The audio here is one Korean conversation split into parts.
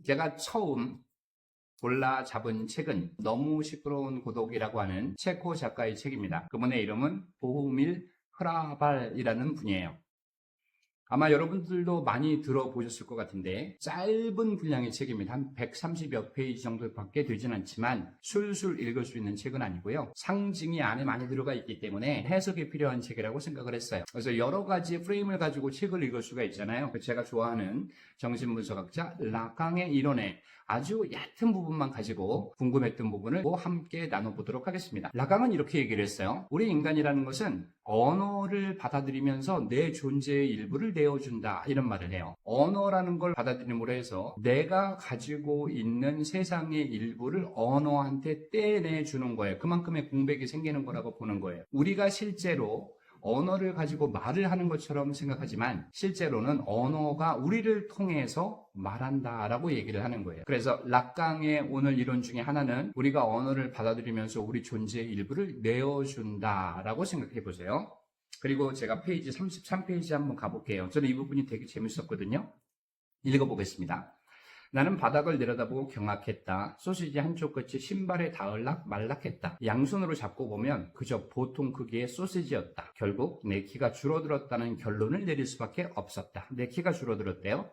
제가 처음 골라 잡은 책은 너무 시끄러운 고독이라고 하는 체코 작가의 책입니다. 그분의 이름은 보후밀 흐라발이라는 분이에요. 아마 여러분들도 많이 들어보셨을 것 같은데 짧은 분량의 책입니다. 한 130여 페이지 정도밖에 되진 않지만 술술 읽을 수 있는 책은 아니고요. 상징이 안에 많이 들어가 있기 때문에 해석이 필요한 책이라고 생각을 했어요. 그래서 여러 가지 프레임을 가지고 책을 읽을 수가 있잖아요. 제가 좋아하는 정신분석학자 라강의 이론에 아주 얕은 부분만 가지고 궁금했던 부분을 함께 나눠보도록 하겠습니다. 라강은 이렇게 얘기를 했어요. 우리 인간이라는 것은 언어를 받아들이면서 내 존재의 일부를 내어준다, 이런 말을 해요. 언어라는 걸 받아들임으로 해서 내가 가지고 있는 세상의 일부를 언어한테 떼내주는 거예요. 그만큼의 공백이 생기는 거라고 보는 거예요. 우리가 실제로 언어를 가지고 말을 하는 것처럼 생각하지만 실제로는 언어가 우리를 통해서 말한다라고 얘기를 하는 거예요. 그래서 락강의 오늘 이론 중에 하나는 우리가 언어를 받아들이면서 우리 존재의 일부를 내어준다라고 생각해 보세요. 그리고 제가 페이지 33페이지 한번 가볼게요. 저는 이 부분이 되게 재밌었거든요. 읽어보겠습니다. 나는 바닥을 내려다보고 경악했다. 소시지 한쪽 끝이 신발에 닿을락 말락했다. 양손으로 잡고 보면 그저 보통 크기의 소시지였다. 결국 내 키가 줄어들었다는 결론을 내릴 수밖에 없었다. 내 키가 줄어들었대요.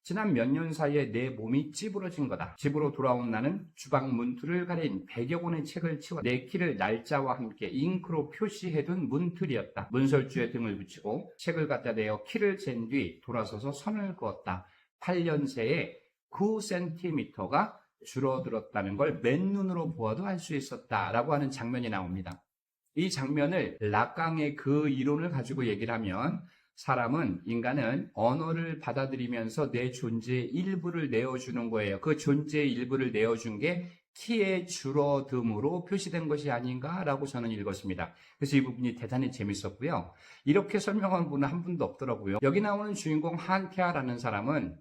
지난 몇 년 사이에 내 몸이 찌부러진 거다. 집으로 돌아온 나는 주방 문틀을 가린 100여 권의 책을 치워 내 키를 날짜와 함께 잉크로 표시해둔 문틀이었다. 문설주에 등을 붙이고 책을 갖다 대어 키를 잰 뒤 돌아서서 선을 그었다. 8년 새에 9cm가 줄어들었다는 걸 맨눈으로 보아도 알 수 있었다라고 하는 장면이 나옵니다. 이 장면을 락강의 그 이론을 가지고 얘기를 하면 인간은 언어를 받아들이면서 내 존재의 일부를 내어주는 거예요. 그 존재의 일부를 내어준 게 키의 줄어듦으로 표시된 것이 아닌가라고 저는 읽었습니다. 그래서 이 부분이 대단히 재밌었고요. 이렇게 설명한 분은 한 분도 없더라고요. 여기 나오는 주인공 한티아라는 사람은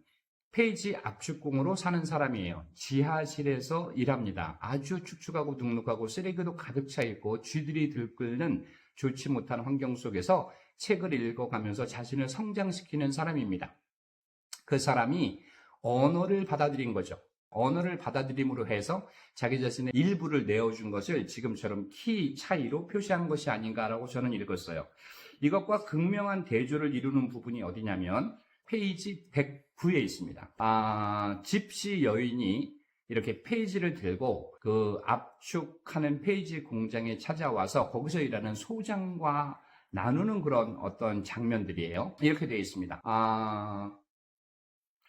페이지 압축공으로 사는 사람이에요. 지하실에서 일합니다. 아주 축축하고 눅눅하고 쓰레기도 가득 차 있고 쥐들이 들끓는 좋지 못한 환경 속에서 책을 읽어가면서 자신을 성장시키는 사람입니다. 그 사람이 언어를 받아들인 거죠. 언어를 받아들임으로 해서 자기 자신의 일부를 내어준 것을 지금처럼 키 차이로 표시한 것이 아닌가라고 저는 읽었어요. 이것과 극명한 대조를 이루는 부분이 어디냐면 페이지 109에 있습니다. 집시 여인이 이렇게 페이지를 들고 그 압축하는 페이지 공장에 찾아와서 거기서 일하는 소장과 나누는 그런 어떤 장면들이에요. 이렇게 되어 있습니다.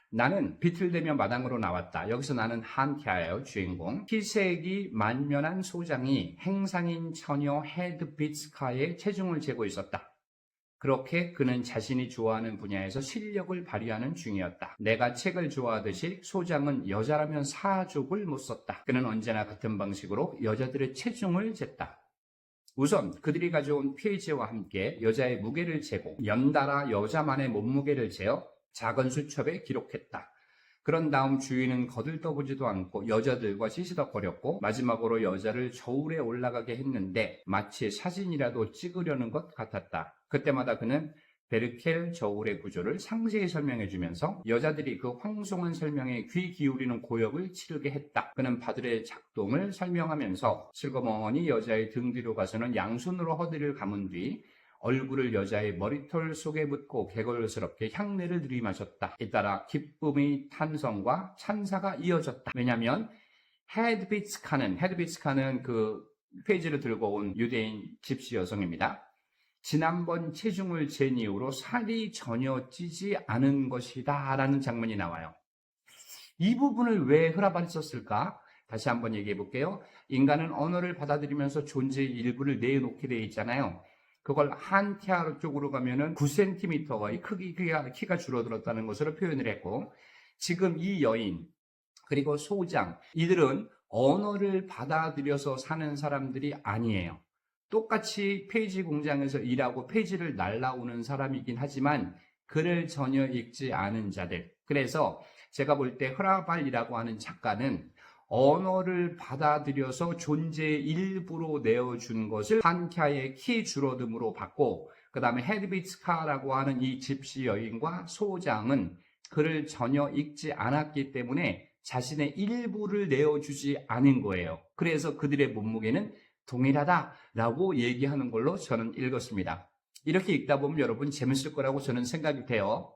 나는 비틀대며 마당으로 나왔다. 여기서 나는 한티아예요, 주인공. 희색이 만면한 소장이 행상인 처녀 헤드비츠카의 체중을 재고 있었다. 그렇게 그는 자신이 좋아하는 분야에서 실력을 발휘하는 중이었다. 내가 책을 좋아하듯이 소장은 여자라면 사족을 못 썼다. 그는 언제나 같은 방식으로 여자들의 체중을 쟀다. 우선 그들이 가져온 페이지와 함께 여자의 무게를 재고 연달아 여자만의 몸무게를 재어 작은 수첩에 기록했다. 그런 다음 주인은 거들떠보지도 않고 여자들과 시시덕거렸고 마지막으로 여자를 저울에 올라가게 했는데 마치 사진이라도 찍으려는 것 같았다. 그때마다 그는 베르켈 저울의 구조를 상세히 설명해주면서 여자들이 그 황송한 설명에 귀 기울이는 고역을 치르게 했다. 그는 바들의 작동을 설명하면서 슬그머니 여자의 등 뒤로 가서는 양손으로 허리를 감은 뒤 얼굴을 여자의 머리털 속에 묻고 개걸스럽게 향내를 들이마셨다. 잇따라 기쁨의 탄성과 찬사가 이어졌다. 왜냐하면 헤드비츠카는 그 페이지를 들고 온 유대인 집시 여성입니다. 지난번 체중을 잰 이후로 살이 전혀 찌지 않은 것이다 라는 장면이 나와요. 이 부분을 왜 흐라발이 썼을까? 다시 한번 얘기해 볼게요. 인간은 언어를 받아들이면서 존재의 일부를 내놓게 되어 있잖아요. 그걸 한티아 쪽으로 가면은 9cm의 키가 줄어들었다는 것으로 표현을 했고, 지금 이 여인, 그리고 소장, 이들은 언어를 받아들여서 사는 사람들이 아니에요. 똑같이 페이지 공장에서 일하고 페이지를 날라오는 사람이긴 하지만 글을 전혀 읽지 않은 자들. 그래서 제가 볼 때 흐라발이라고 하는 작가는 언어를 받아들여서 존재의 일부로 내어준 것을 한티아의 키 줄어듦으로 받고, 그 다음에 헤드비츠카라고 하는 이 집시 여인과 소장은 글을 전혀 읽지 않았기 때문에 자신의 일부를 내어주지 않은 거예요. 그래서 그들의 몸무게는 동일하다라고 얘기하는 걸로 저는 읽었습니다. 이렇게 읽다 보면 여러분 재밌을 거라고 저는 생각이 돼요.